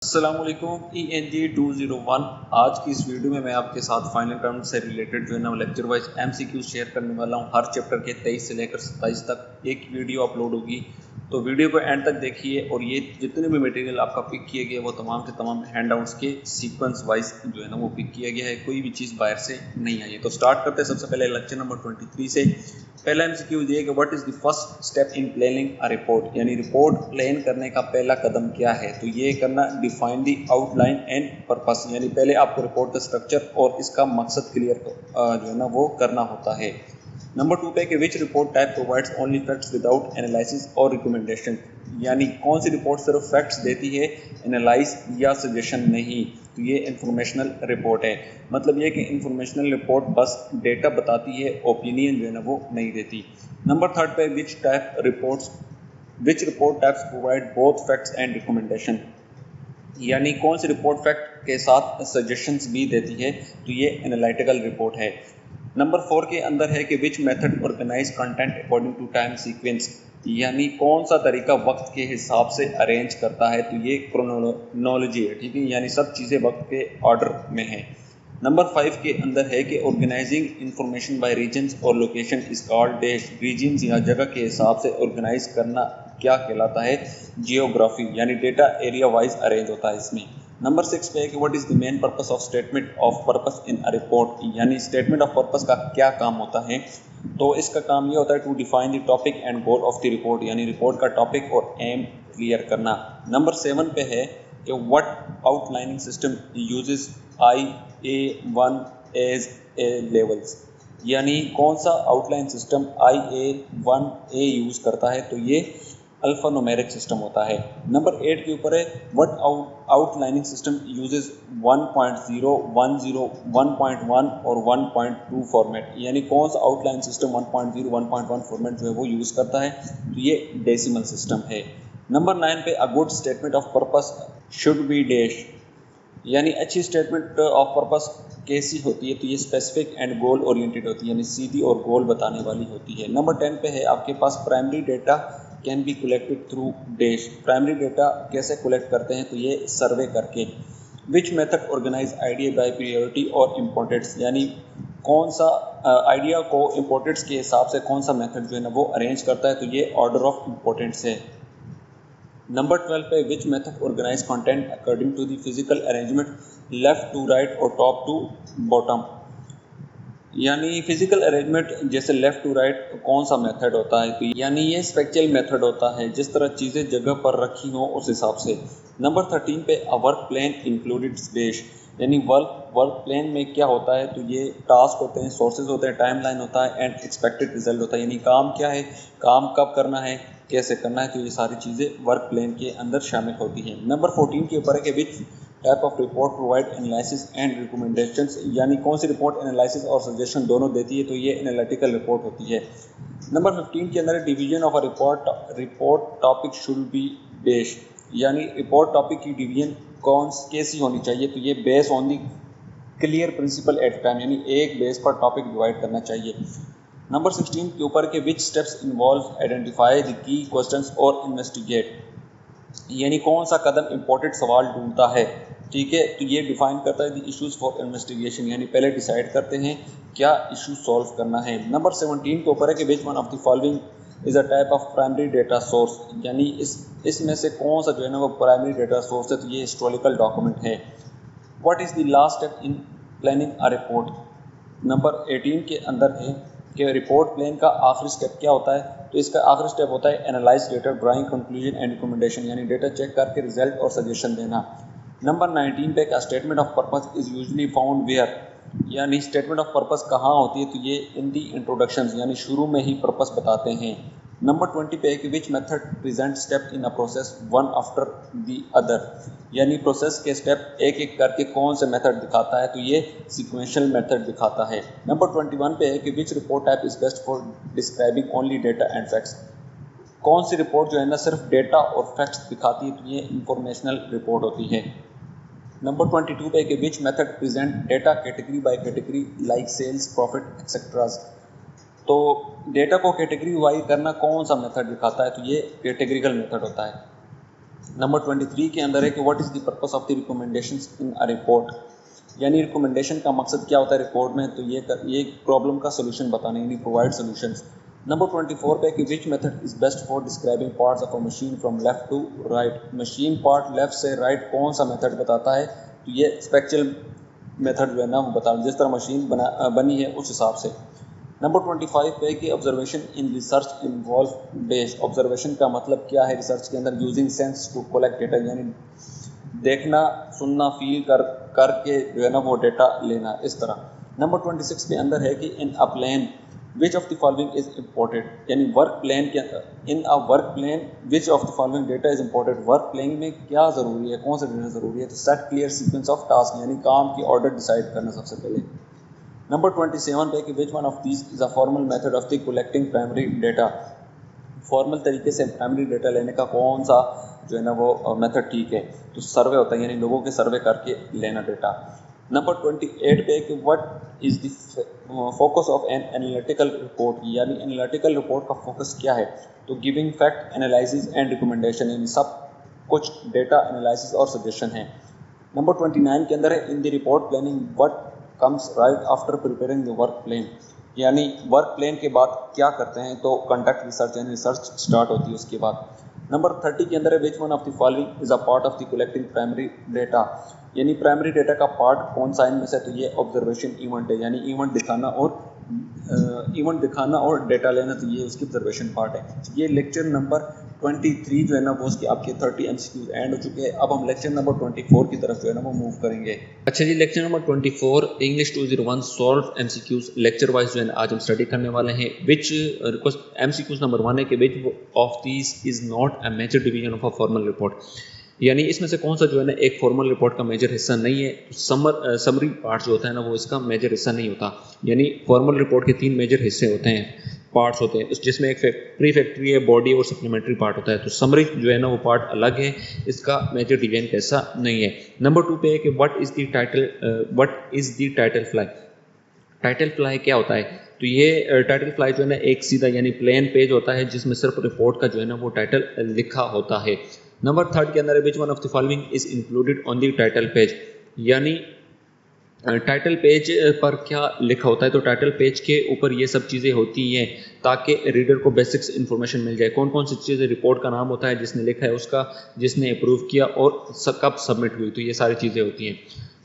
अस्सलामुअलैकुम ENG201। आज की इस वीडियो में मैं आपके साथ फाइनल टर्म से रिलेटेड जो है ना लेक्चर वाइज MCQ शेयर करने वाला हूं। हर चैप्टर के 23 से लेकर 27 तक एक वीडियो अपलोड होगी, तो वीडियो को एंड तक देखिए। और ये जितने भी मटेरियल आपका पिक किए गए वो तमाम के तमाम हैंडआउट्स के सीक्वेंस वाइज जो है ना वो पिक किया गया है, कोई भी चीज़ बाहर से नहीं आई है। तो स्टार्ट करते हैं सबसे पहले लेक्चर नंबर 23 से। पहला MCQ ये कि what is the first step in planning a report, यानी रिपोर्ट प्लान करने का पहला कदम क्या है। तो ये करना define the outline and purpose, यानी पहले आपको रिपोर्ट का स्ट्रक्चर और इसका मकसद क्लियर जो है ना वो करना होता है। नंबर 2 पे कि which report type provides only facts without analysis और रिकमेंडेशन, यानी कौन सी रिपोर्ट सिर्फ फैक्ट्स देती है, एनालाइज या सजेशन नहीं। तो ये इंफॉर्मेशनल रिपोर्ट है। मतलब ये कि इंफॉर्मेशनल रिपोर्ट बस डेटा बताती है, ओपिनियन जो है ना वो नहीं देती। नंबर 3 पे which report types provide both facts and recommendation, यानी कौन सी रिपोर्ट फैक्ट के साथ सजेशंस भी देती है। तो ये एनालिटिकल रिपोर्ट है। नंबर 4 के अंदर है कि which method organise content according to time sequence, यानी कौन सा तरीका वक्त के हिसाब से अरेंज करता है। तो ये क्रोनोलॉजी है, ठीक है, यानी सब चीज़ें वक्त के ऑर्डर में है। नंबर 5 के अंदर है कि ऑर्गेनाइजिंग इंफॉर्मेशन बाय रीजन्स और location is called dash, regions या जगह के हिसाब से ऑर्गेनाइज करना क्या कहलाता है, जियोग्राफी, यानी डेटा एरिया वाइज अरेंज होता है इसमें। नंबर 6 पे है कि what is the main purpose of statement of purpose in a report, यानी स्टेटमेंट ऑफ पर्पस का क्या काम होता है। तो इसका काम ये होता है to define the topic and goal of the report, यानी रिपोर्ट का टॉपिक और एम क्लियर करना। नंबर 7 पे है कि what outlining system uses IA1 as a levels, यानी कौन सा आउटलाइन सिस्टम IA1A यूज़ करता है। तो ये अल्फा न्यूमेरिक सिस्टम होता है। नंबर 8 के ऊपर है व्हाट आउटलाइनिंग सिस्टम यूजेस 1.0, 10, 1.1 और 1.2 फॉर्मेट, यानी कौन सा आउटलाइन सिस्टम 1.0, 1.1 फॉर्मेट जो है वो यूज़ करता है। तो ये डेसिमल सिस्टम है। नंबर 9 पे a good statement of purpose should be dash, यानी अच्छी स्टेटमेंट ऑफ पर्पस कैसी होती है। तो ये स्पेसिफिक एंड गोल ओरिएंटेड होती है, यानी सीधी और गोल बताने वाली होती है। नंबर 10 पे है आपके पास primary data can be collected through dash, primary data कैसे कलेक्ट करते हैं। तो ये सर्वे करके। Which method organise idea by priority और इम्पोर्टेंस, यानी कौन सा आइडिया को इम्पोर्टेंस के हिसाब से कौन सा मेथड जो है ना वो अरेंज करता है। तो ये ऑर्डर ऑफ इम्पोर्टेंस है। नंबर 12 पे which method organise content according to the physical arrangement left to right और टॉप टू बॉटम, यानी फिजिकल अरेंजमेंट जैसे लेफ्ट टू राइट कौन सा मेथड होता है। तो यानी ये स्पेक्चुअल मेथड होता है, जिस तरह चीज़ें जगह पर रखी हो उस हिसाब से। नंबर 13 पे अ वर्क प्लान इंक्लूडेड डेश, यानी वर्क प्लान में क्या होता है। तो ये टास्क होते हैं, सोर्सेज होते हैं, टाइमलाइन होता है एंड एक्सपेक्टेड रिजल्ट होता है, यानी काम क्या है, काम कब करना है, कैसे करना है। तो ये सारी चीज़ें वर्क प्लान के अंदर शामिल होती हैं। नंबर 14 के ऊपर है कि which type of report provide analysis and recommendations, यानी कौन सी रिपोर्ट एनालिसिस और सजेशन दोनों देती है। तो ये एनालिटिकल रिपोर्ट होती है। नंबर 15 के अंदर division of a report topic should be dash, यानी रिपोर्ट टॉपिक की डिवीजन कैसी होनी चाहिए। तो ये base on the clear principle at time, यानी एक बेस पर टॉपिक डिवाइड करना चाहिए। नंबर 16 के ऊपर के which steps involve identify the key questions और इन्वेस्टिगेट, यानी कौन सा कदम इंपॉर्टेंट सवाल ढूंढता है। ठीक है, तो ये डिफाइन करता है द इश्यूज फॉर इन्वेस्टिगेशन, यानी पहले डिसाइड करते हैं क्या इशू सॉल्व करना है। नंबर 17 के ऊपर है कि which one of the following is a type of primary data source, यानी इसमें से कौन सा जो है ना वो प्राइमरी डेटा सोर्स है। तो ये हिस्टोरिकल डॉक्यूमेंट है। What is the last step in planning a report, number 18 के अंदर है कि रिपोर्ट प्लान का आखिरी स्टेप क्या होता है। तो इसका आखिरी स्टेप होता है analyse data, drawing conclusion and recommendation, यानी डेटा चेक करके रिजल्ट और सजेशन देना। नंबर 19 पे का statement of purpose is usually found where, यानी स्टेटमेंट ऑफ पर्पस कहाँ होती है। तो ये इन दी इंट्रोडक्शन, यानी शुरू में ही पर्पस बताते हैं। नंबर 20 पे है कि which method present step in a process one after the other, यानी प्रोसेस के स्टेप एक एक करके कौन से मेथड दिखाता है। तो ये सीक्वेंशियल मेथड दिखाता है। नंबर 21 पे है कि which report type is best for describing only data and facts, कौन सी रिपोर्ट जो है ना सिर्फ डेटा और फैक्ट्स दिखाती है। तो ये इंफॉर्मेशनल रिपोर्ट होती है। नंबर 22 पे है कि which method present data category by category like sales, profit etcetera, तो डेटा को कैटेगरी वाइज करना कौन सा मेथड दिखाता है। तो ये कैटेगरिकल मेथड होता है। नंबर 23 के अंदर है कि what is the purpose of the recommendations in a report, यानी रिकमेंडेशन का मकसद क्या होता है रिपोर्ट में, तो ये प्रॉब्लम का सोल्यूशन बताना, यानी प्रोवाइड सोल्यूशंस। नंबर 24 पे कि which method is best for describing parts of a machine from left to right, machine part left से राइट कौन सा मेथड बताता है, तो ये स्पेक्चुअल मेथड जो है ना वो बता, जिस तरह मशीन बनी है उस हिसाब से। नंबर 25 पे कि observation in research involves, observation का मतलब क्या है रिसर्च के अंदर, using sense to collect data, यानी देखना सुनना फील करके जो है ना वो डेटा लेना, इस तरह। नंबर 26 के अंदर है कि in a plan which of the following is important, यानी वर्क प्लान के in a work plan which of the following data is important, work plan में क्या ज़रूरी है, कौन सा डेटा ज़रूरी है, तो set clear sequence of task, यानी काम की ऑर्डर डिसाइड करना सबसे पहले। नंबर 27 पे कि which one of these is a formal method of the collecting primary data, formal तरीके से प्राइमरी डेटा लेने का कौन सा जो है ना वो मेथड ठीक है, तो सर्वे होता है, यानी लोगों के सर्वे करके लेना डेटा। नंबर 28 पे कि what is the focus of an analytical report, यानी एनालिटिकल रिपोर्ट का फोकस क्या है, तो giving fact analysis and recommendation, यानी सब कुछ डेटा एनालिसिस और सजेशन है। नंबर 29 के अंदर है in the report planning what comes right after preparing the work plan, यानी वर्क प्लान के बाद क्या करते हैं, तो कंडक्ट रिसर्च, यानी रिसर्च स्टार्ट होती है उसके बाद। नंबर 30 के अंदर है विच one of the following is a part of the collecting primary data, यानी प्राइमरी डेटा का पार्ट कौन सा इनमें से, तो ये ऑब्जर्वेशन इवेंट है, यानी इवेंट दिखाना और डेटा लेना, तो ये उसकी ऑब्जर्वेशन पार्ट है। ये लेक्चर नंबर 23 जो है ना वो उसकी आपके 30 MCQs एंड हो चुके हैं। अब हम लेक्चर नंबर 24 की तरफ जो है ना वो मूव करेंगे। अच्छा जी, lecture number 24 English 201 solve MCQs lecture wise जो है आज हम स्टडी करने वाले हैं। विच MCQs नंबर 1 है कि which of these is not a major division of a formal report, यानी इसमें से कौन सा जो है ना एक फॉर्मल रिपोर्ट का मेजर हिस्सा नहीं है। समरी पार्ट जो होता है ना वो इसका मेजर हिस्सा नहीं होता, यानी फॉर्मल रिपोर्ट के 3 मेजर हिस्से होते हैं, पार्ट्स होते हैं, जिसमें एक प्री फैक्ट्री है, बॉडी और सप्लीमेंट्री पार्ट होता है। तो समरी जो है ना वो पार्ट अलग है, इसका मेजर डिवीजन कैसा नहीं है। नंबर 2 पे है कि what is the title fly, title fly क्या होता है, तो ये टाइटल फ्लाई जो है ना एक सीधा यानी प्लेन पेज होता है जिसमें सिर्फ रिपोर्ट का जो है ना वो टाइटल लिखा होता है। नंबर 3 के अंदर विच one of the following is included on the title page, यानी टाइटल पेज पर क्या लिखा होता है, तो टाइटल पेज के ऊपर ये सब चीज़ें होती हैं ताकि रीडर को बेसिक्स इन्फॉर्मेशन मिल जाए, कौन कौन सी चीज़ें, रिपोर्ट का नाम होता है, जिसने लिखा है उसका, जिसने अप्रूव किया और कब सबमिट हुई, तो ये सारी चीज़ें होती हैं।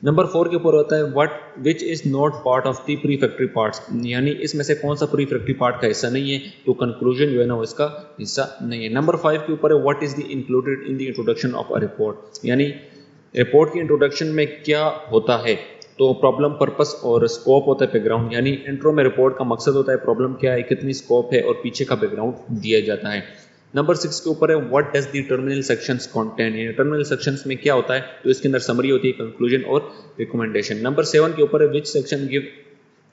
नंबर 4 के ऊपर होता है what which is not part of the pre factory parts, यानी इसमें से कौन सा प्री फैक्ट्री पार्ट का हिस्सा नहीं है, तो कंक्लूजन जो है ना वो इसका हिस्सा नहीं है। नंबर 5 के ऊपर है what is the included in the introduction of a report, यानी रिपोर्ट की इंट्रोडक्शन में क्या होता है, तो प्रॉब्लम, पर्पस और स्कोप होता है बैकग्राउंड, यानी इंट्रो में रिपोर्ट का मकसद होता है प्रॉब्लम क्या है, कितनी स्कोप है और पीछे का बैकग्राउंड दिया जाता है। नंबर 6 के ऊपर है what does the terminal sections contain, यानी टर्मिनल सेक्शंस में क्या होता है, तो इसके अंदर समरी होती है, कंक्लूजन और रिकमेंडेशन। नंबर 7 के ऊपर है which section give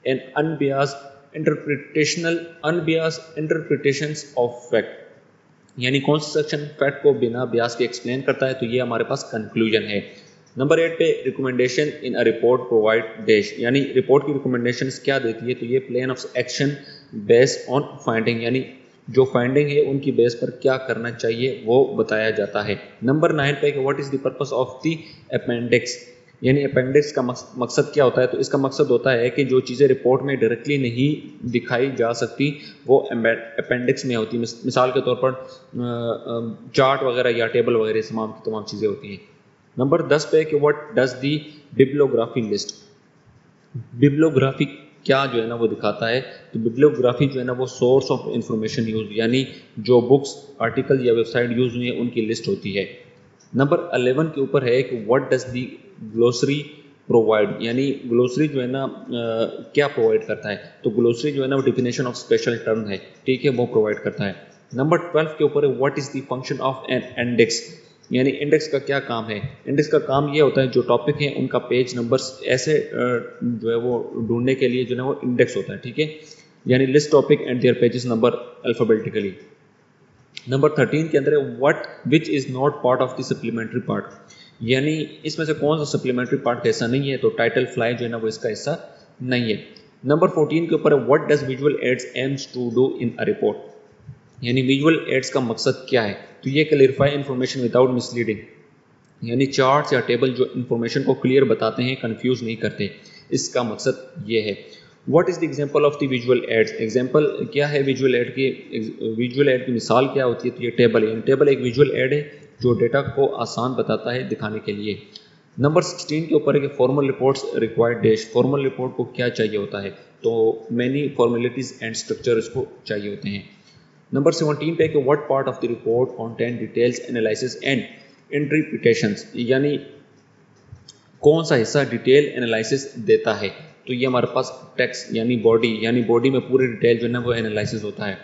an unbiased interpretations of fact, यानी कौन सा सेक्शन फैक्ट को बिना बियास के एक्सप्लेन करता है, तो ये हमारे पास कंक्लूजन है। नंबर 8 पे recommendation in a report provide dash, यानी रिपोर्ट की रिकमेंडेशंस क्या देती है, तो ये plan of action based on finding, यानी जो फाइंडिंग है उनकी बेस पर क्या करना चाहिए वो बताया जाता है। नंबर 9 पे what is the purpose of the appendix, यानी अपेंडिक्स का मकसद क्या होता है, तो इसका मकसद होता है कि जो चीज़ें रिपोर्ट में डायरेक्टली नहीं दिखाई जा सकती वो अपेंडिक्स में होती है। मिसाल के तौर पर चार्ट वगैरह या टेबल वगैरह तमाम चीज़ें होती हैं। नंबर 10 पे कि what does the bibliography list, bibliography क्या जो है ना वो दिखाता है, तो बिब्लियोग्राफी जो है ना वो सोर्स ऑफ इंफॉर्मेशन यूज, यानी जो बुक्स, आर्टिकल या वेबसाइट यूज हुई है उनकी लिस्ट होती है। नंबर 11 के ऊपर है कि what does the glossary provide, यानी ग्लोसरी जो है ना क्या प्रोवाइड करता है, तो ग्लोसरी जो है ना वो डिफिनेशन ऑफ स्पेशल टर्म है, ठीक है, वो प्रोवाइड करता है। नंबर 12 के ऊपर है what is the function of an index, यानी इंडेक्स का क्या काम है, इंडेक्स का काम ये होता है जो टॉपिक है उनका पेज नंबर्स ऐसे जो है वो ढूंढने के लिए जो है वो इंडेक्स होता है, ठीक है, यानी list topic and their pages number alphabetically. Number 13 के अंदर है what which is not part of the supplementary part, यानी इसमें से कौन सा सप्लीमेंट्री पार्ट का हिस्सा नहीं है, तो टाइटल फ्लाई जो है ना वो इसका हिस्सा नहीं है। नंबर 14 के ऊपर है what does visual aids aims to do in a report, यानी विजुअल एड्स का मकसद क्या है, तो ये क्लियरिफाई इन्फॉर्मेशन विदाउट मिसलीडिंग, यानी चार्ट्स या टेबल जो इन्फॉर्मेशन को क्लियर बताते हैं, कंफ्यूज नहीं करते, इसका मकसद ये है। What is the example of the visual aids, example क्या है विजुअल एड की, विजुअल एड की मिसाल क्या होती है, तो ये टेबल है, यानी टेबल एक विजुअल एड है जो डेटा को आसान बताता है दिखाने के लिए। नंबर 16 के ऊपर है कि formal reports required dash, formal report को क्या चाहिए होता है, तो मैनी फॉर्मेलिटीज़ एंड स्ट्रक्चर इसको चाहिए होते हैं। नंबर 17 पे कि what part of the report content details analysis and interpretations, यानी कौन सा हिस्सा डिटेल एनालिसिस देता है, तो ये हमारे पास टेक्स्ट यानी बॉडी में पूरी डिटेल जो है ना वो एनालिसिस होता है।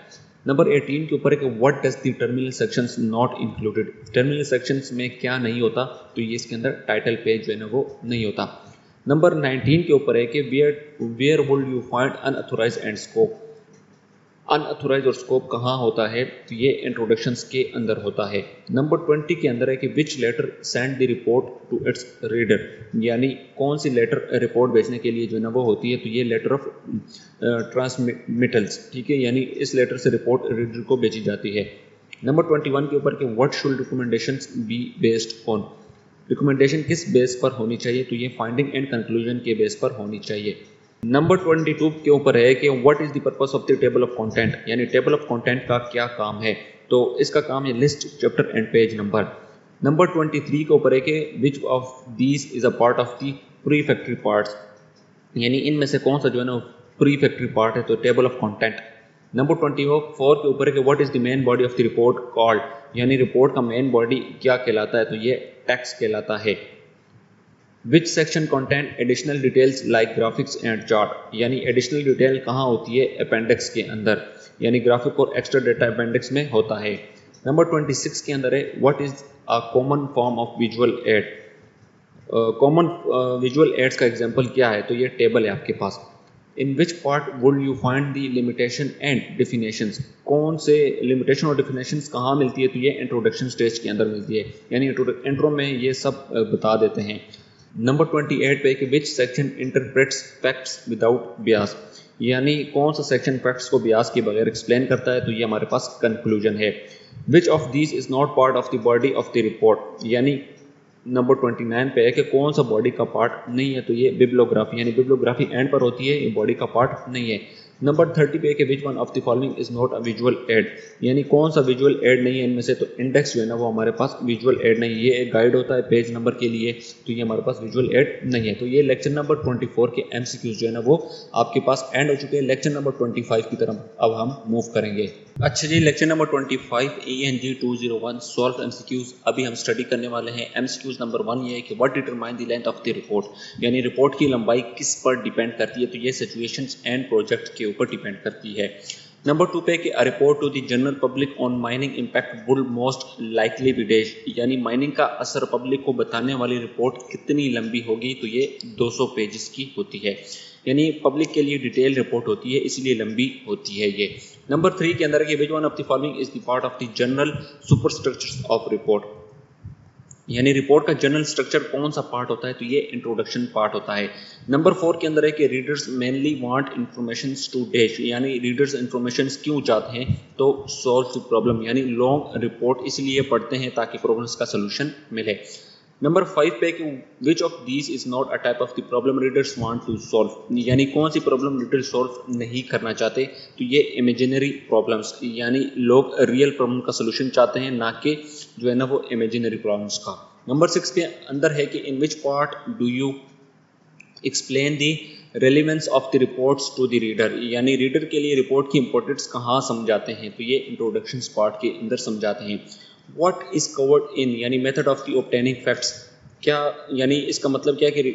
नंबर 18 के ऊपर है कि what does the terminal sections not included, terminal sections में क्या नहीं होता, तो ये इसके अंदर टाइटल पेज जो है ना वो नहीं होता। नंबर 19 के ऊपर है कि where would you find unauthorise and scope, unauthorise और स्कोप कहाँ होता है, तो ये इंट्रोडक्शंस के अंदर होता है। नंबर 20 के अंदर है कि which letter send the report to its reader, यानी कौन सी लेटर रिपोर्ट भेजने के लिए जो है ना वो होती है, तो ये लेटर ऑफ ट्रांसमिटल्स, ठीक है, यानी इस लेटर से रिपोर्ट रीडर को भेजी जाती है। नंबर 21 के ऊपर कि what should recommendations be based on, recommendation किस बेस पर होनी चाहिए, तो ये फाइंडिंग एंड कंक्लूजन के बेस पर होनी चाहिए। नंबर 22 के ऊपर है कि what is the purpose of the table of content, यानी टेबल ऑफ कंटेंट का क्या काम है, तो इसका काम है list chapter and page number. Number 23 के ऊपर है कि which of these is a part of the pre factory parts, यानी इनमें से कौन सा जो है ना प्री फैक्ट्री पार्ट है, तो टेबल ऑफ कंटेंट। नंबर 24 के ऊपर है कि what is the main body of the report called, यानी रिपोर्ट का मेन बॉडी क्या कहलाता है, तो ये टेक्स्ट कहलाता है। Which section content additional details like graphics and chart, यानी एडिशनल डिटेल कहाँ होती है, अपेंडिक्स के अंदर, यानी ग्राफिक और एक्स्ट्रा डेटा अपेंडिक्स में होता है। नंबर 26 के अंदर है what is a common form of visual aid, common visual aids का एग्जांपल क्या है, तो ये टेबल है आपके पास। In which part would you find the limitation and definitions, कौन से लिमिटेशन और डेफिनेशंस कहाँ मिलती है, तो ये इंट्रोडक्शन स्टेज के अंदर मिलती है, यानी इंट्रो में ये सब बता देते हैं। नंबर 28 पे कि which section interprets facts without Beas, यानी कौन सा सेक्शन फैक्ट्स को बियास के बगैर एक्सप्लेन करता है, तो ये हमारे पास कंक्लूजन है। विच of these is not part of the body of the report, यानी नंबर 29 पे है कि कौन सा बॉडी का पार्ट नहीं है, तो ये बिब्लियोग्राफी, यानी बिब्लियोग्राफी एंड पर होती है, ये बॉडी का पार्ट नहीं है। नंबर 30 पे है कि which one of the following is not a visual add, यानी कौन सा विजुअल एड नहीं है इनमें से, तो इंडेक्स जो है ना वो हमारे पास विजुअल एड नहीं है, ये एक गाइड होता है पेज नंबर के लिए, तो ये हमारे पास विजुअल एड नहीं है। तो ये लेक्चर नंबर 24 के एमसीक्यूज जो है ना वो आपके पास एंड हो चुके हैं। लेक्चर नंबर 25 की तरफ अब हम मूव करेंगे। अच्छा जी, lecture number 25 ENG 201 solve MCQs, अभी हम स्टडी करने वाले हैं। एमसीक्यूज नंबर 1 ये है कि what determine the length of the report, यानी रिपोर्ट की लंबाई किस पर डिपेंड करती है, तो ये सिचुएशंस एंड प्रोजेक्ट के ऊपर डिपेंड करती है। नंबर 2 पे कि a report to the general public on mining impact would most likely be dash, यानी माइनिंग का असर पब्लिक को बताने वाली रिपोर्ट कितनी लंबी होगी, तो ये 200 पेजेस की होती है, यानी पब्लिक के लिए डिटेल रिपोर्ट होती है, इसलिए लंबी होती है ये। नंबर 3 के अंदर है कि which one of the following is the part of the general superstructures of report, यानी रिपोर्ट का जनरल स्ट्रक्चर कौन सा पार्ट होता है, तो ये इंट्रोडक्शन पार्ट होता है। नंबर 4 के अंदर है कि readers mainly want information to dash, यानी रीडर्स इंफॉर्मेशन क्यों चाहते हैं, तो सॉल्व प्रॉब्लम, यानी लॉन्ग रिपोर्ट इसलिए पढ़ते हैं ताकि प्रॉब्लम्स का सोल्यूशन मिले। नंबर 5 पे कि which of these is not a type of the problem readers want to solve, यानी कौन सी प्रॉब्लम रीडर सॉल्व नहीं करना चाहते, तो ये इमेजिनरी प्रॉब्लम्स, यानी लोग रियल प्रॉब्लम का सोल्यूशन चाहते हैं, ना कि जो है ना वो इमेजिनरी प्रॉब्लम्स का। नंबर 6 के अंदर है कि in which part do you explain the relevance of the reports to the reader, यानी रीडर के लिए रिपोर्ट की इंपॉर्टेंस कहाँ समझाते हैं, तो ये इंट्रोडक्शन पार्ट के अंदर समझाते हैं। व्हाट इज कवर्ड इन, यानी method of the obtaining facts, क्या यानी इसका मतलब क्या है कि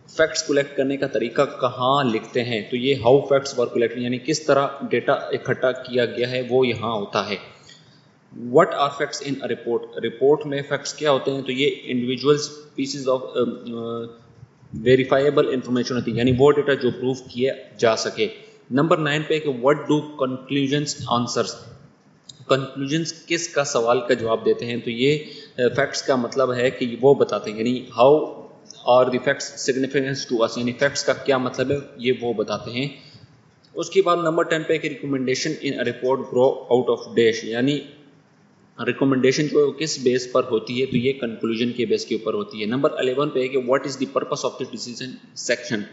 फैक्ट्स कलेक्ट करने का तरीका कहाँ लिखते हैं, तो ये हाउ फैक्ट्स वर कलेक्ट, यानी किस तरह डेटा इकट्ठा किया गया है वो यहाँ होता है। What are facts in a report, report में फैक्ट्स क्या होते हैं, तो ये individual pieces of verifiable information होती है, यानी वो डेटा जो प्रूव किया जा सके। नंबर 9 पे कि what do conclusions answers, conclusions किस का सवाल का जवाब देते हैं, तो ये फैक्ट्स का मतलब है कि वो बताते हैं, यानी how are the facts significance to us, यानी फैक्ट्स का क्या मतलब है ये वो बताते हैं। उसके बाद नंबर 10 पे कि recommendation in a report grow out of dash, यानी रिकमेंडेशन जो किस बेस पर होती है, तो ये कंक्लूजन के बेस के ऊपर होती है। नंबर 11 पे है कि what is the purpose of the decision section,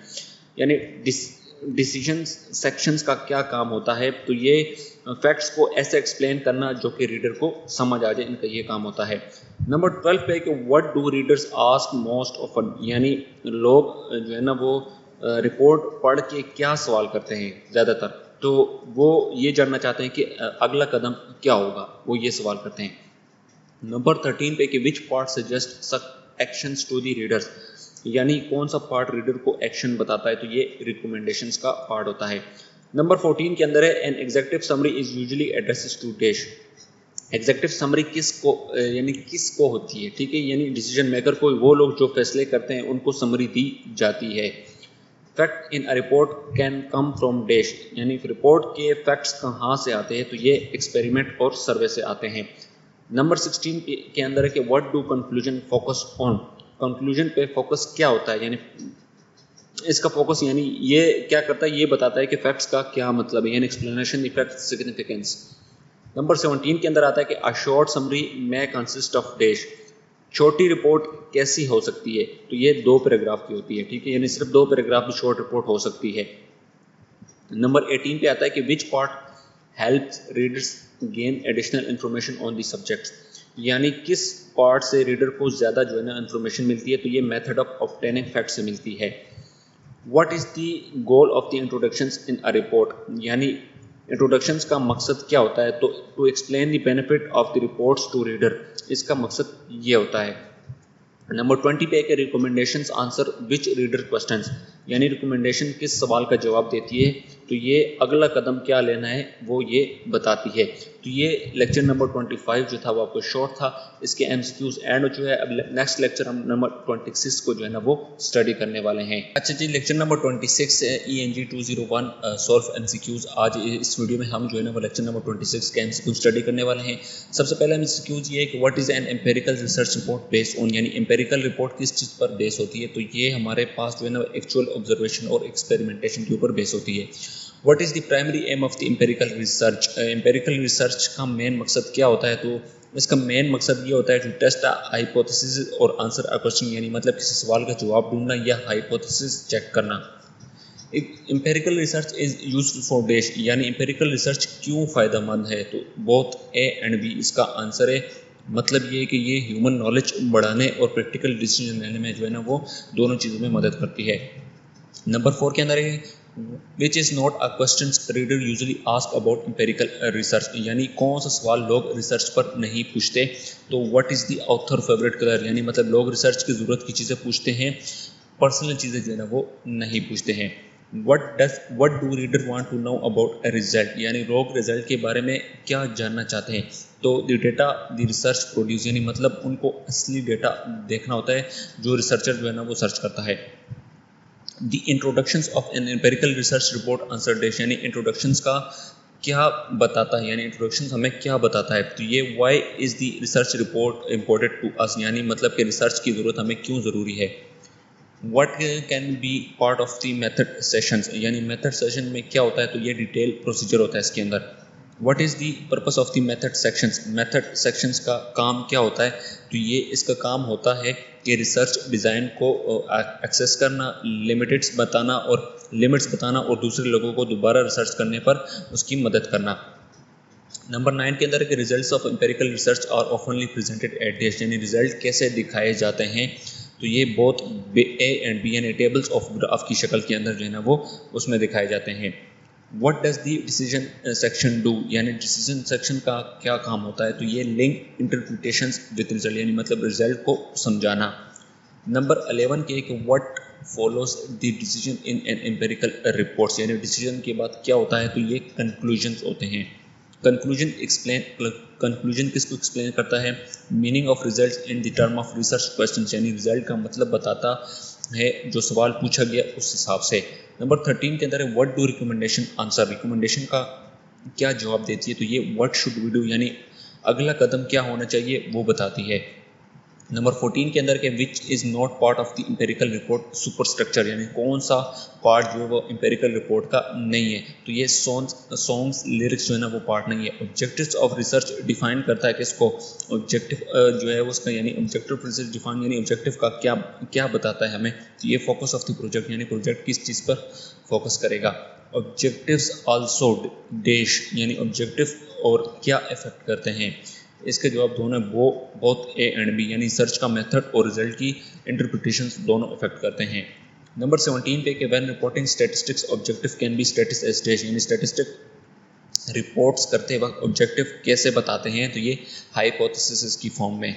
यानी डिसीजन सेक्शंस का क्या काम होता है, तो ये फैक्ट्स को ऐसे एक्सप्लेन करना जो कि रीडर को समझ आ जाए, इनका ये काम होता है। नंबर 12 पे है कि what do readers ask most often, यानी लोग जो है ना वो रिपोर्ट पढ़ के क्या सवाल करते हैं ज़्यादातर, तो वो ये जानना चाहते हैं कि अगला कदम क्या होगा, वो ये सवाल करते हैं। नंबर 13 पे कि which part suggest actions to the readers, यानी कौन सा पार्ट रीडर को एक्शन बताता है, तो ये रिकमेंडेशंस का पार्ट होता है। नंबर 14 के अंदर है an executive summary is usually addresses to dash, executive summary किसको यानी किसको होती है, ठीक है, यानी डिसीजन मेकर को, वो लोग जो फैसले करते हैं उनको समरी दी जाती है। Fact in a report can come from dash, यानी रिपोर्ट के फैक्ट्स कहाँ से आते हैं, तो ये एक्सपेरिमेंट और सर्वे से आते हैं। नंबर 16 के अंदर है कि what do conclusion focus on, conclusion पे फोकस क्या होता है, यानी इसका फोकस यानी ये क्या करता है, ये बताता है कि फैक्ट्स का क्या मतलब है, यानी एक्सप्लेनेशन इफेक्ट सिग्निफिकेंस। नंबर 17 के अंदर आता है कि a short summary may consist of dash, छोटी रिपोर्ट कैसी हो सकती है, तो ये 2 पैराग्राफ की होती है, ठीक है, यानी सिर्फ 2 पैराग्राफ की शॉर्ट रिपोर्ट हो सकती है। नंबर 18 पे आता है कि which part helps readers gain additional information on the subjects, यानी किस पार्ट से रीडर को ज़्यादा जो है ना इन्फॉर्मेशन मिलती है, तो ये मेथड ऑफ ऑब्टेनिंग फैक्ट से मिलती है। What is the goal of the introductions in a report, यानी इंट्रोडक्शंस का मकसद क्या होता है, तो to explain the benefit of the reports to reader, इसका मकसद ये होता है। नंबर 20 पे है recommendations answer which reader questions, यानी रिकमेंडेशन किस सवाल का जवाब देती है, तो ये अगला कदम क्या लेना है वो ये बताती है। तो ये लेक्चर नंबर 25 जो था वो आपको शॉर्ट था, इसके एमसीक्यूज एंड हो चुके हैं। अब नेक्स्ट लेक्चर हम नंबर 26 को जो है ना वो स्टडी करने वाले हैं। अच्छा जी, लेक्चर नंबर 26 है ENG 201 सॉल्व एमसीक्यूज। आज इस वीडियो में हम जो है ना वो लेक्चर नंबर 26 के एमसीक्यूज स्टडी करने वाले हैं। सबसे पहला एमसीक्यूज ये है कि what is an empirical research report based on, यानी एम्पेरिकल रिपोर्ट किस चीज़ पर बेस होती है, तो ये हमारे पास जो है ना एक्चुअल ऑब्जर्वेशन और एक्सपेरिमेंटेशन के ऊपर बेस होती है। What is the primary aim of the empirical research, empirical research का मेन मकसद क्या होता है, तो इसका मेन मकसद ये होता है टू टेस्ट अ हाइपोथेसिस और आंसर अ क्वेश्चन, यानी मतलब किसी सवाल का जवाब ढूंढना या हाइपोथेसिस चेक करना। Empirical research is used for dash, यानी एम्पेरिकल रिसर्च क्यों फ़ायदेमंद है, तो बोथ ए एंड बी इसका आंसर है। मतलब ये है कि ये ह्यूमन नॉलेज बढ़ाने और प्रैक्टिकल डिसीजन लेने में जो है ना वो दोनों चीज़ों में मदद करती है। नंबर 4 के अंदर है विच is not a question reader usually ask about empirical research, यानी कौन सा सवाल लोग रिसर्च पर नहीं पूछते, तो what is the author favourite colour, यानी मतलब लोग रिसर्च की ज़रूरत की चीज़ें पूछते हैं, पर्सनल चीज़ें जो है ना वो नहीं पूछते हैं। What do reader want to know about a result, यानी लोग रिजल्ट के बारे में क्या जानना चाहते हैं, तो the data the research produce, यानी मतलब उनको असली डेटा देखना होता है जो रिसर्चर जो है ना वो सर्च करता है। The introductions of an empirical research report answer dash, यानी इंट्रोडक्शंस का क्या बताता है, यानी इंट्रोडक्शन हमें क्या बताता है, तो ये why is the research report important to us, यानी मतलब कि रिसर्च की ज़रूरत हमें क्यों ज़रूरी है। What can be part of the method sessions, यानी मेथड सेशन में क्या होता है, तो ये डिटेल प्रोसीजर होता है इसके अंदर। What is the purpose of the method sections, method sections का काम क्या होता है, तो ये इसका काम होता है कि रिसर्च डिज़ाइन को एक्सेस करना, लिमिट्स बताना और दूसरे लोगों को दोबारा रिसर्च करने पर उसकी मदद करना। नंबर 9 के अंदर है कि results of empirical research are oftenly presented at dash, यानी रिजल्ट कैसे दिखाए जाते हैं, तो ये बोथ ए एंड बी यानी टेबल्स ऑफ ग्राफ की शक्ल के अंदर जो है ना वो उसमें दिखाए जाते हैं। What does the decision section do, यानी डिसीजन सेक्शन का क्या काम होता है, तो ये लिंक इंटरप्रिटेशंस विद रिजल्ट, यानी मतलब रिजल्ट को समझाना। नंबर 11 के कि what follows the decision in an empirical reports, यानी डिसीजन के बाद क्या होता है, तो ये कंक्लूजन्स होते हैं। कंक्लूजन किसको एक्सप्लेन करता है, meaning of result in the term of research question, यानी रिजल्ट का मतलब बताता है जो सवाल पूछा गया उस हिसाब से। नंबर 13 के अंदर है what do recommendation answer, recommendation का क्या जवाब देती है, तो ये व्हाट शुड वी डू, यानी अगला कदम क्या होना चाहिए वो बताती है। नंबर 14 के अंदर के विच is not part of the empirical report super structure, यानी कौन सा पार्ट जो है वो एम्पेरिकल रिपोर्ट का नहीं है, तो ये सॉन्ग्स लिरिक्स जो है ना वो पार्ट नहीं है। ऑब्जेक्टिव्स ऑफ रिसर्च डिफाइन करता है किसको, ऑब्जेक्टिव जो है उसका, यानी ऑब्जेक्टिव रिसर्च डिफाइन यानी ऑब्जेक्टिव का क्या क्या बताता है हमें, तो ये फोकस ऑफ द प्रोजेक्ट, यानी प्रोजेक्ट किस चीज़ पर फोकस करेगा। ऑब्जेक्टिव्स आल्सो डैश, यानी ऑब्जेक्टिव और क्या इफेक्ट करते हैं, इसके जवाब दोनों वो बोथ ए एंड बी, यानी सर्च का मेथड और रिजल्ट की इंटरप्रिटेशन दोनों इफेक्ट करते हैं। नंबर 17 पे कि when reporting statistics objective can be stated as dash, यानी स्टैटिस्टिक रिपोर्ट्स करते वक्त ऑब्जेक्टिव कैसे बताते हैं, तो ये हाइपोथेसिस की फॉर्म में।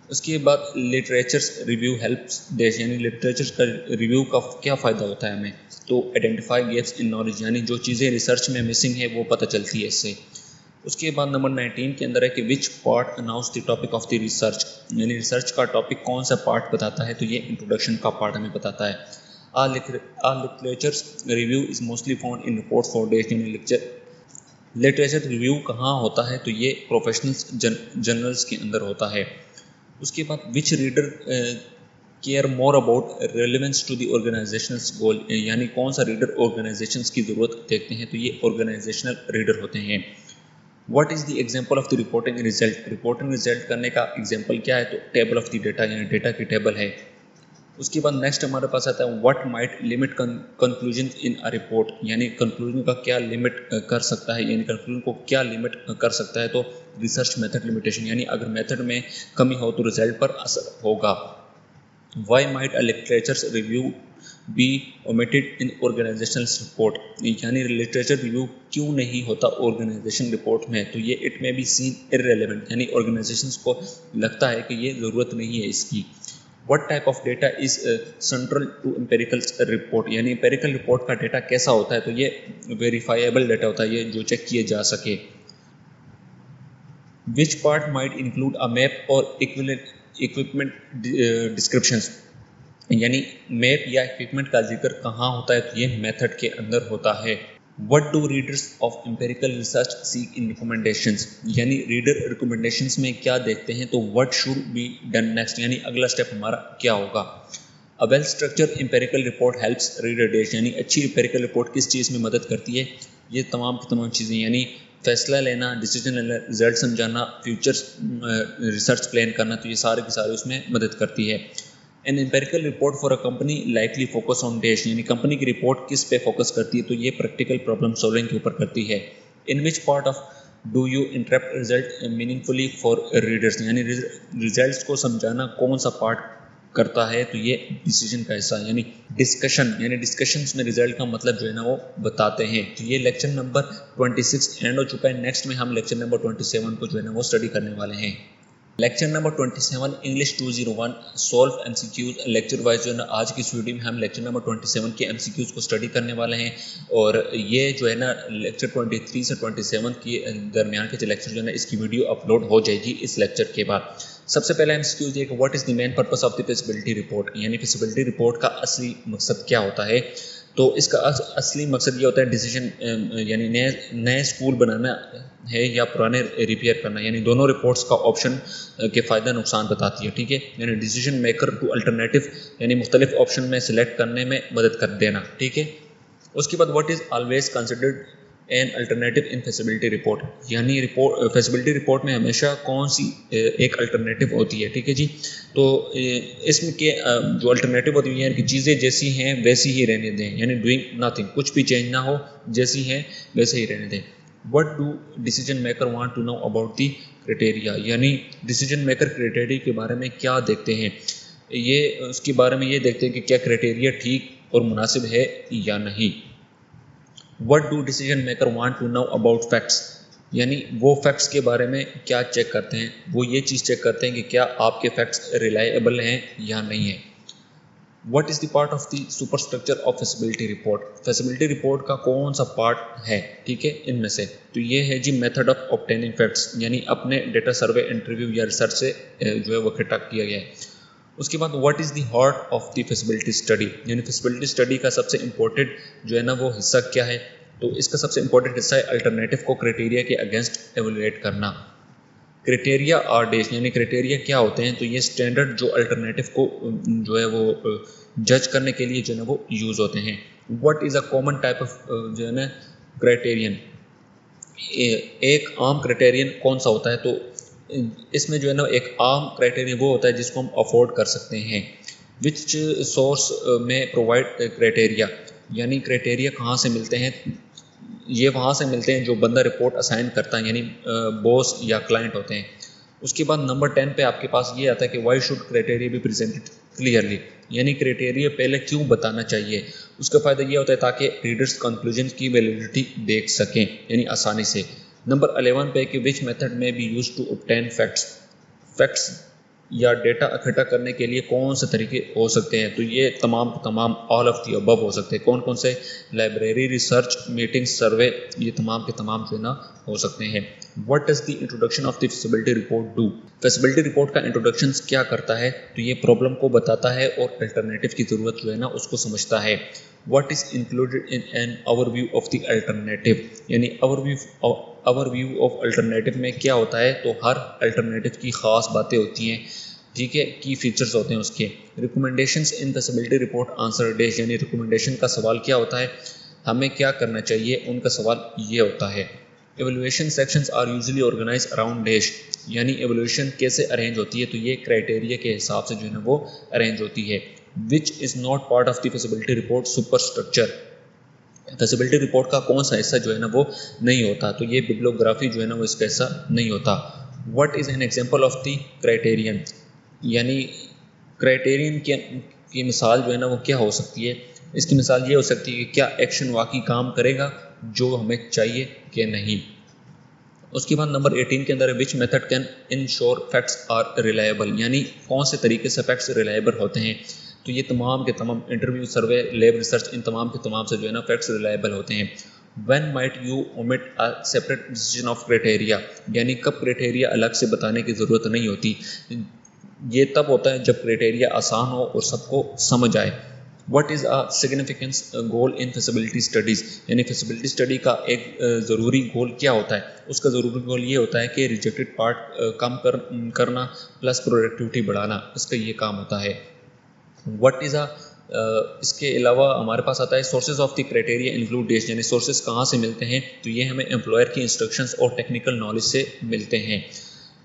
उसके बाद लिटरेचर रिव्यू हेल्प्स डैश, यानी लिटरेचर का रिव्यू का क्या फ़ायदा होता है हमें, तो आइडेंटिफाई गैप्स इन नॉलेज, यानी जो चीज़ें रिसर्च में मिसिंग है वो पता चलती है इससे। उसके बाद नंबर 19 के अंदर है कि which part announce the topic of the research, यानी रिसर्च का टॉपिक कौन सा पार्ट बताता है, तो ये इंट्रोडक्शन का पार्ट हमें बताता है। A literature review is mostly found in report for days, यानी लिटरेचर रिव्यू कहाँ होता है, तो ये प्रोफेशनल्स जर्नल्स के अंदर होता है। उसके बाद which reader care more about relevance to the organizational goal, यानी कौन सा रीडर ऑर्गेनाइजेशंस की ज़रूरत देखते हैं, तो ये ऑर्गेनाइजेशनल रीडर होते हैं। What is the example of the reporting result, reporting result करने का एग्जांपल क्या है, तो टेबल ऑफ द डेटा, यानी डेटा की टेबल है। उसके बाद नेक्स्ट हमारे पास आता है what might limit conclusion in a report, यानी कंक्लूजन का क्या लिमिट कर सकता है, यानी कंक्लूजन को क्या लिमिट कर सकता है, तो रिसर्च मेथड लिमिटेशन, यानी अगर मेथड में कमी हो तो रिजल्ट पर असर होगा। Why might a literature review be omitted in organisational report, यानी लिटरेचर रिव्यू क्यों नहीं होता ऑर्गेनाइजेशन रिपोर्ट में, तो ये it may be seen irrelevant, यानी ऑर्गेनाइजेशंस को लगता है कि ये ज़रूरत नहीं है इसकी। What type of data is central to empirical report, यानी एम्पेरिकल रिपोर्ट का डेटा कैसा होता है, तो ये वेरीफाइबल डेटा होता है, ये जो चेक किए जा सके। Which part might include a map और इक्विपमेंट डिस्क्रिप्शंस, यानी मैप या इक्विपमेंट का जिक्र कहाँ होता है, तो ये मेथड के अंदर होता है। What do readers of empirical research seek in recommendations, यानी रीडर रिकमेंडेशंस में क्या देखते हैं, तो what should be done next, यानी अगला स्टेप हमारा क्या होगा। A well structured empirical report helps reader dash, यानी अच्छी एम्पेरिकल रिपोर्ट किस चीज़ में मदद करती है, ये तमाम की तमाम चीज़ें, यानी फैसला लेना, डिसीजन लेना, रिजल्ट समझाना, फ्यूचर रिसर्च प्लान करना, तो ये सारे के सारे उसमें मदद करती है। An empirical report for a company likely focus on dash, यानी कंपनी की रिपोर्ट किस पे फोकस करती है, तो ये प्रैक्टिकल प्रॉब्लम सॉल्विंग के ऊपर करती है। In which part of do you interpret result meaningfully for readers, यानी रिजल्ट्स को समझाना कौन सा पार्ट करता है, तो ये डिसीजन का हिस्सा, यानी डिस्कशन, यानी डिस्कशंस में रिजल्ट का मतलब जो है ना वो बताते हैं। तो ये लेक्चर नंबर 26 एंड हो चुका है। नेक्स्ट में हम लेक्चर नंबर 27 को जो है ना वो स्टडी करने वाले हैं। Lecture number 27 English 201 solve MCQs, lecture wise जो है ना आज की इस वीडियो में हम लेक्चर नंबर 27 के एमसीक्यूज को स्टडी करने वाले हैं। और ये जो है ना लेक्चर 23 से 27 के दरमियान के जो लेक्चर जो है ना इसकी वीडियो अपलोड हो जाएगी इस लेक्चर के बाद। सबसे पहला एमसीक्यूज ये कि what is the main purpose of the feasibility report, यानी फिजिबिलिटी रिपोर्ट का असली मकसद क्या होता है, तो इसका असली मकसद ये होता है डिसीजन, यानी नए स्कूल बनाना है या पुराने रिपेयर करना, यानी दोनों रिपोर्ट्स का ऑप्शन के फ़ायदा नुकसान बताती है, ठीक है, यानी डिसीजन मेकर टू अल्टरनेटिव, यानी मुख्तलिफ ऑप्शन में सिलेक्ट करने में मदद कर देना, ठीक है। उसके बाद what is always considered an alternative in feasibility report, यानी रिपोर्ट फिजिबिलिटी रिपोर्ट में हमेशा कौन सी एक अल्टरनेटिव होती है, ठीक है जी। तो इसमें के जो अल्टरनेटिव होती है कि चीज़ें जैसी हैं वैसी ही रहने दें, यानी डूइंग नथिंग, कुछ भी चेंज ना हो, जैसी हैं वैसे ही रहने दें। What do decision maker want to know about the criteria, यानी डिसीजन मेकर क्राइटेरिया के बारे में क्या देखते हैं, ये उसके बारे में ये देखते हैं कि क्या क्राइटेरिया ठीक और मुनासिब है या नहीं। What do decision maker want to know about facts, यानी वो फैक्ट्स के बारे में क्या चेक करते हैं, वो ये चीज़ चेक करते हैं कि क्या आपके फैक्ट्स रिलायबल हैं या नहीं है। What is the part of the super structure of feasibility report, feasibility report का कौन सा पार्ट है, ठीक है, इनमें से तो ये है जी मेथड ऑफ ऑब्टेनिंग फैक्ट्स, यानी अपने डेटा सर्वे, इंटरव्यू या रिसर्च से जो है वो इकट्ठा किया गया है। उसके बाद what is the heart of the feasibility study, यानी फिजिबिलिटी स्टडी का सबसे इम्पोर्टेंट जो है ना वो हिस्सा क्या है, तो इसका सबसे इम्पोर्टेंट हिस्सा है अल्टरनेटिव को क्राइटेरिया के अगेंस्ट एवेलुएट करना। क्राइटेरिया आर डैश, यानी क्राइटेरिया क्या होते हैं, तो ये स्टैंडर्ड जो अल्टरनेटिव को जो है वो जज करने के लिए जो है ना वो यूज़ होते हैं। What is a common type of जो है ना क्राइटेरियन, एक आम क्राइटेरियन कौन सा होता है, तो इसमें जो है ना एक आम क्राइटेरियन वो होता है जिसको हम अफोर्ड कर सकते हैं। विच सोर्स में प्रोवाइड क्राइटेरिया, यानी क्राइटेरिया कहाँ से मिलते हैं, ये वहाँ से मिलते हैं जो बंदा रिपोर्ट असाइन करता है, यानी बॉस या क्लाइंट होते हैं। उसके बाद नंबर 10 पे आपके पास ये आता है कि why should criteria be presented clearly, यानी क्राइटेरिया पहले क्यों बताना चाहिए। उसका फ़ायदा ये होता है ताकि रीडर्स कंक्लूजन की वैलिडिटी देख सकें, यानी आसानी से। नंबर 11 पे कि which method may be use to obtain facts या डेटा इकट्ठा करने के लिए कौन से तरीके हो सकते हैं, तो ये तमाम ऑल ऑफ दी अबव हो सकते हैं। कौन कौन से, लाइब्रेरी, रिसर्च, मीटिंग, सर्वे, ये तमाम के तमाम जो है ना हो सकते हैं। What does the introduction of the feasibility report do, feasibility report का इंट्रोडक्शन क्या करता है, तो ये प्रॉब्लम को बताता है और अल्टरनेटिव की ज़रूरत जो है ना उसको समझता है। What is included in an overview of the alternative, यानी ओवरव्यू ऑफ अल्टरनेटिव में क्या होता है, तो हर अल्टरनेटिव की ख़ास बातें होती हैं, ठीक है, की फीचर्स होते हैं उसके। रिकमेंडेशंस इन फिजिबिलिटी रिपोर्ट आंसर डैश, यानी रिकमेंडेशन का सवाल क्या होता है, हमें क्या करना चाहिए, उनका सवाल ये होता है। Evaluation sections are usually organize around dash, यानी एवल्यूएशन कैसे अरेंज होती है, तो ये क्राइटेरिया के हिसाब से जो है ना वो अरेंज होती है। विच is not part of the feasibility report super structure, feasibility report का कौन सा हिस्सा जो है ना वो नहीं होता, तो ये बिब्लियोग्राफी जो है ना वो इसका हिस्सा नहीं होता। What is an example of the criterion, यानी क्राइटेरियन की मिसाल जो है ना वो क्या हो सकती है, इसकी मिसाल ये हो सकती है कि क्या एक्शन वाकई काम करेगा जो हमें चाहिए कि नहीं। उसके बाद नंबर 18 के अंदर which method can ensure facts are reliable, यानी कौन से तरीके से फैक्ट्स रिलायबल होते हैं, तो ये तमाम के तमाम इंटरव्यू, सर्वे, लैब रिसर्च, इन तमाम के तमाम से जो है ना फैक्ट्स रिलायबल होते हैं। When might you omit a separate decision of criteria, यानी कब क्राइटेरिया अलग से बताने की ज़रूरत नहीं होती, ये तब होता है जब क्राइटेरिया आसान हो और सबको समझ आए। What is a significance goal in feasibility studies, यानी feasibility study का एक ज़रूरी गोल क्या होता है, उसका ज़रूरी गोल ये होता है कि रिजेक्टेड पार्ट कम करना प्लस प्रोडक्टिविटी बढ़ाना, इसका ये काम होता है। What is a इसके अलावा हमारे पास आता है sources of the criteria include dash, यानी सोर्सेज कहाँ से मिलते हैं, तो ये हमें एम्प्लॉयर की इंस्ट्रक्शंस और टेक्निकल नॉलेज से मिलते हैं।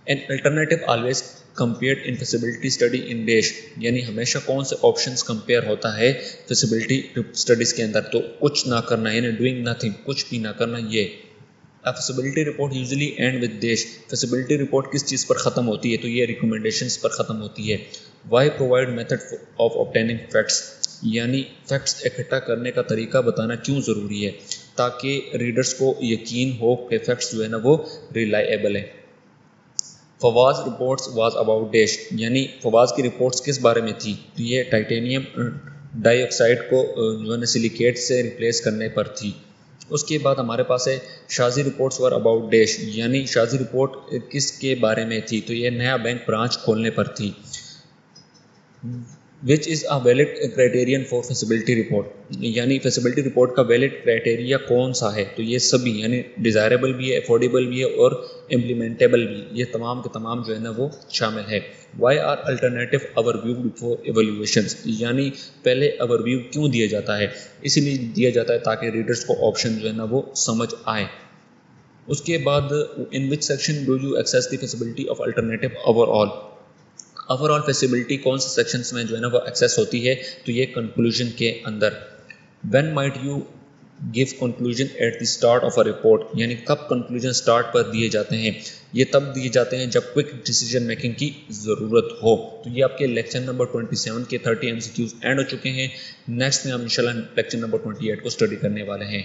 An alternative always compared in feasibility study in dash, यानी हमेशा कौन से ऑप्शंस कंपेयर होता है फिजिबिलिटी स्टडीज़ के अंदर, तो कुछ ना करना, यानी डूइंग नथिंग, कुछ भी ना करना। ये feasibility report usually and with dash, feasibility report किस चीज़ पर ख़त्म होती है, तो ये रिकमेंडेशंस पर ख़त्म होती है। Why provide method of obtaining facts, यानी फैक्ट्स इकट्ठा करने का तरीका बताना क्यों ज़रूरी है, ताकि रीडर्स को यकीन हो कि फैक्ट्स जो है ना वो रिलायबल है। Fawaz reports was about dash, यानी फवाज की रिपोर्ट्स किस बारे में थी, तो ये टाइटेनियम डाइऑक्साइड को जो है सिलिकेट से रिप्लेस करने पर थी। उसके बाद हमारे पास है Shaji reports were about dash, यानी शाजी रिपोर्ट किसके बारे में थी, तो ये नया बैंक ब्रांच खोलने पर थी। Which is a valid criterion for feasibility report, यानी फिजिबिलिटी रिपोर्ट का वैलिड क्राइटेरिया कौन सा है, तो ये सभी, यानी डिज़ायरेबल भी है, अफोर्डेबल भी है और इम्प्लीमेंटेबल भी, ये तमाम के तमाम जो है ना वो शामिल है। Why are alternative overview before evaluations, यानी पहले ओवरव्यू क्यों दिया जाता है, इसीलिए दिया जाता है ताकि रीडर्स को ऑप्शन जो है ना वो समझ आए। उसके बाद in which section do you access the feasibility of alternative overall feasibility कौन से सेक्शंस में जो है ना वो एक्सेस होती है, तो ये कंक्लूजन के अंदर। When might you give conclusion at the start of a report, यानी कब कंक्लूजन स्टार्ट पर दिए जाते हैं, ये तब दिए जाते हैं जब क्विक डिसीजन मेकिंग की ज़रूरत हो। तो ये आपके लेक्चर नंबर 27 के 30 MCQs एंड हो चुके हैं। नेक्स्ट में हम इंशाल्लाह लेक्चर नंबर 28 को स्टडी करने वाले हैं।